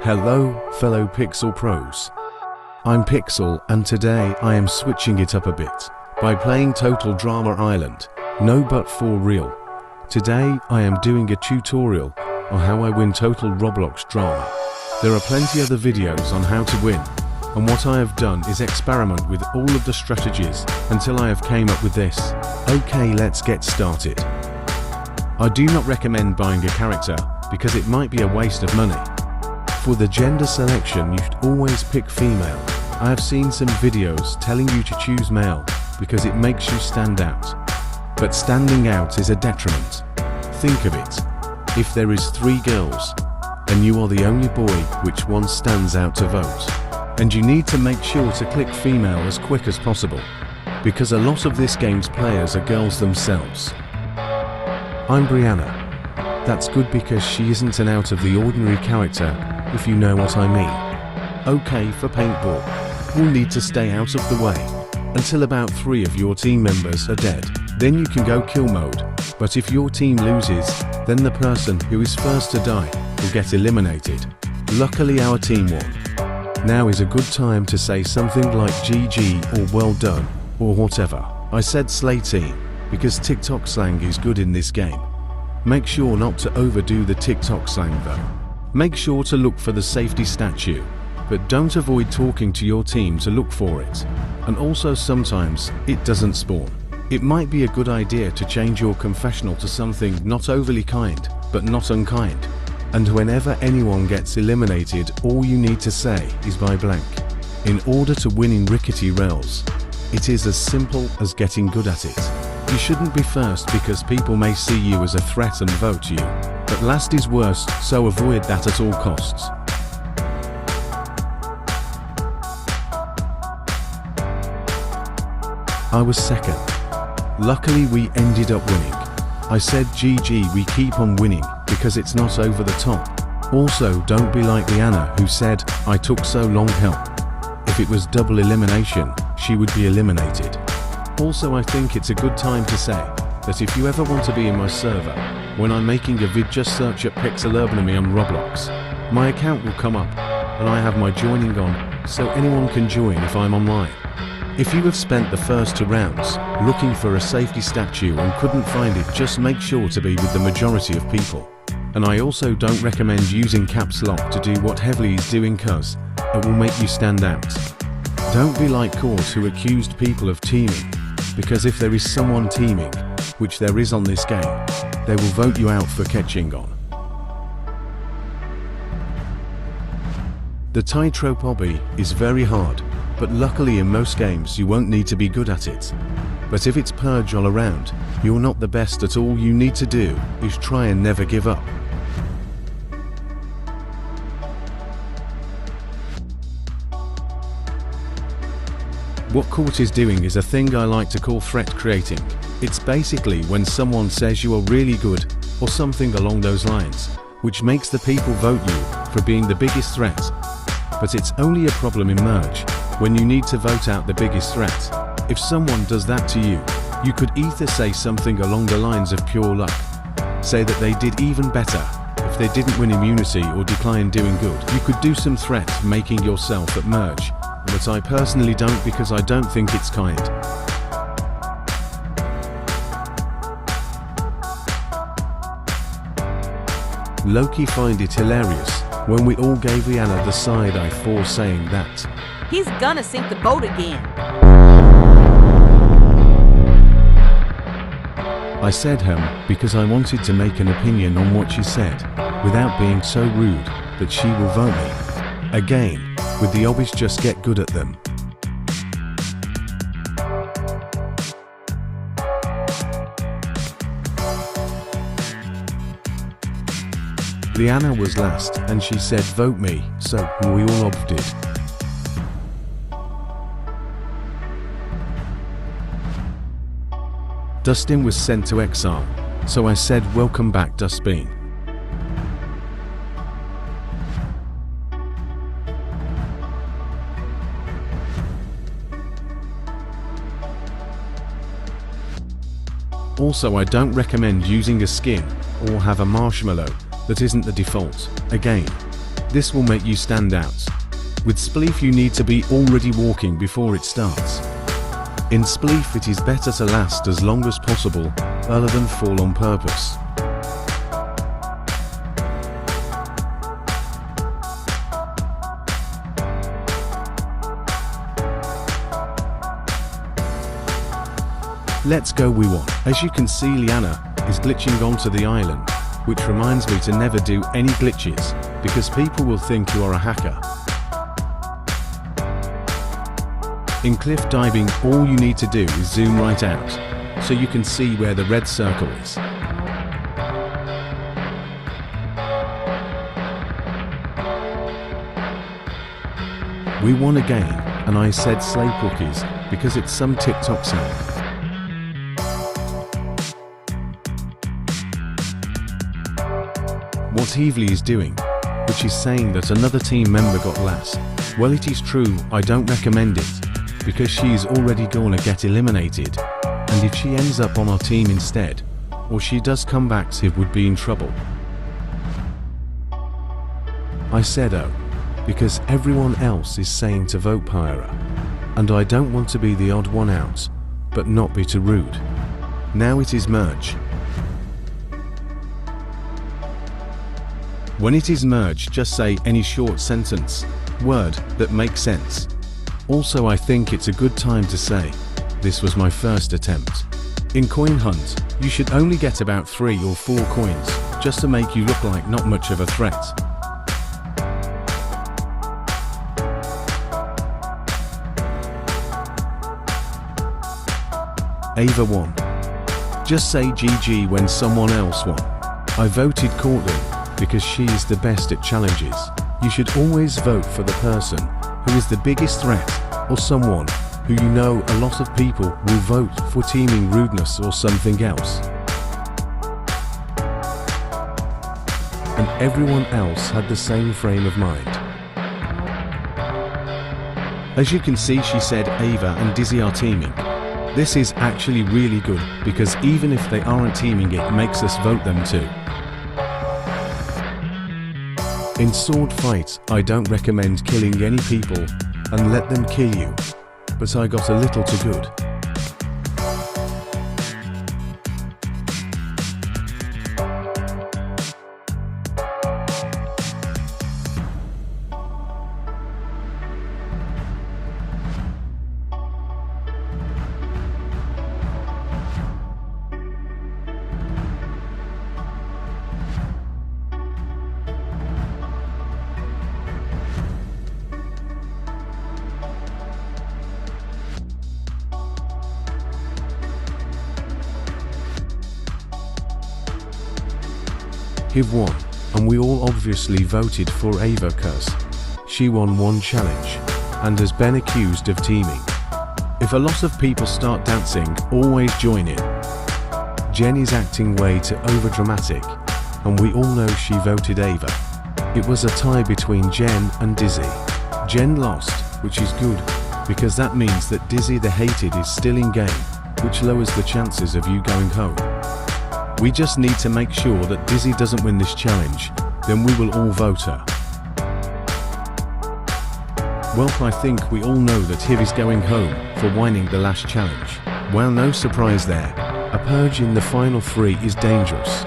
Hello, fellow Pixel Pros. I'm Pixel, and today I am switching it up a bit by playing Total Drama Island. No, but for real. Today I am doing a tutorial on how I win Total Roblox Drama. There are plenty other videos on how to win, and what I have done is experiment with all of the strategies until I have came up with this. Okay, let's get started. I do not recommend buying a character because it might be a waste of money. For the gender selection, you should always pick female. I have seen some videos telling you to choose male because it makes you stand out. But standing out is a detriment. Think of it. If there is 3 girls and you are the only boy, which one stands out to vote? And you need to make sure to click female as quick as possible, because a lot of this game's players are girls themselves. I'm Brianna. That's good because she isn't an out of the ordinary character, if you know what I mean. Okay, for paintball, we'll need to stay out of the way until about 3 of your team members are dead. Then you can go kill mode, but if your team loses, then the person who is first to die will get eliminated. Luckily our team won. Now is a good time to say something like GG or well done, or whatever. I said slay team, because TikTok slang is good in this game. Make sure not to overdo the TikTok slang though. Make sure to look for the safety statue, but don't avoid talking to your team to look for it. And also sometimes, it doesn't spawn. It might be a good idea to change your confessional to something not overly kind, but not unkind. And whenever anyone gets eliminated, all you need to say is by blank. In order to win in rickety rails, it is as simple as getting good at it. You shouldn't be first because people may see you as a threat and vote you. But last is worst, so avoid that at all costs. I was second. Luckily we ended up winning. I said GG, we keep on winning because it's not over the top. Also, don't be like Liana who said, I took so long help. If it was double elimination, she would be eliminated. Also, I think it's a good time to say that if you ever want to be in my server, when I'm making a vid, just search up Pixel Urbanemy on Roblox. My account will come up, and I have my joining on, so anyone can join if I'm online. If you have spent the first 2 rounds looking for a safety statue and couldn't find it, just make sure to be with the majority of people. And I also don't recommend using caps lock to do what Heavily is doing, cause it will make you stand out. Don't be like Cause who accused people of teaming, because if there is someone teaming, which there is on this game, they will vote you out for catching on. The tightrope hobby is very hard, but luckily in most games you won't need to be good at it. But if it's purge all around, you're not the best at all. You need to do is try and never give up. What Court is doing is a thing I like to call threat creating. It's basically when someone says you are really good, or something along those lines, which makes the people vote you for being the biggest threat. But it's only a problem in Merge, when you need to vote out the biggest threat. If someone does that to you, you could either say something along the lines of pure luck, say that they did even better if they didn't win immunity or decline doing good. You could do some threat making yourself at Merge, but I personally don't because I don't think it's kind. Loki find it hilarious when we all gave Rihanna the side eye for saying that. He's gonna sink the boat again. I said because I wanted to make an opinion on what she said, without being so rude that she will vote me. Again, with the obvious, just get good at them. Liana was last and she said vote me, so we all opted. Dustin was sent to exile, so I said welcome back Dustbin. Also, I don't recommend using a skin or have a marshmallow that isn't the default. Again, This will make you stand out. With Spleef you need to be already walking before it starts. In Spleef it is better to last as long as possible, rather than fall on purpose. Let's go we won. As you can see, Liana is glitching onto the island, which reminds me to never do any glitches, because people will think you are a hacker. In cliff diving, all you need to do is zoom right out, so you can see where the red circle is. We won again, and I said slay cookies, because it's some TikTok sound. What Heavely is doing, which is saying that another team member got last. Well, it is true, I don't recommend it, because she is already gonna get eliminated, and if she ends up on our team instead, or she does come back, Civ would be in trouble. I said oh, because everyone else is saying to vote Pyra, and I don't want to be the odd one out, but not be too rude. Now it is merge. When it is merge, just say any short sentence, word, that makes sense. Also, I think it's a good time to say, this was my first attempt. In Coin Hunt, you should only get about 3 or 4 coins, just to make you look like not much of a threat. Ava won. Just say GG when someone else won. I voted Courtney, because she is the best at challenges. You should always vote for the person who is the biggest threat, or someone who you know a lot of people will vote for teaming rudeness or something else. And everyone else had the same frame of mind. As you can see, she said Ava and Dizzy are teaming. This is actually really good, because even if they aren't teaming, it makes us vote them too. In sword fights, I don't recommend killing any people and let them kill you, but I got a little too good. Hiv won, and we all obviously voted for Ava cause she won one challenge, and has been accused of teaming. If a lot of people start dancing, always join in. Jen is acting way too overdramatic, and we all know she voted Ava. It was a tie between Jen and Dizzy. Jen lost, which is good, because that means that Dizzy the hated is still in game, which lowers the chances of you going home. We just need to make sure that Dizzy doesn't win this challenge, then we will all vote her. Well, I think we all know that Hiv is going home for winning the last challenge. Well, no surprise there. A purge in the final 3 is dangerous.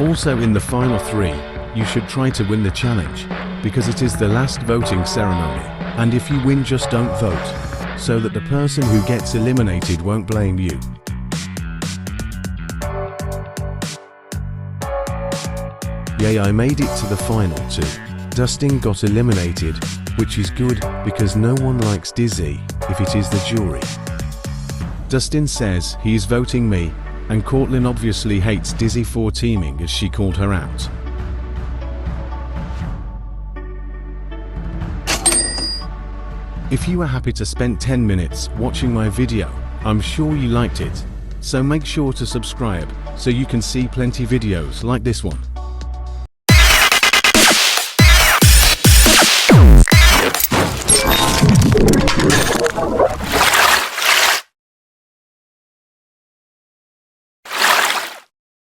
Also in the final 3, you should try to win the challenge, because it is the last voting ceremony, and if you win, just don't vote, so that the person who gets eliminated won't blame you. Yay, I made it to the final 2. Dustin got eliminated, which is good, because no one likes Dizzy if it is the jury. Dustin says he is voting me, and Cortlin obviously hates Dizzy for teaming as she called her out. If you were happy to spend 10 minutes watching my video, I'm sure you liked it. So make sure to subscribe so you can see plenty videos like this one.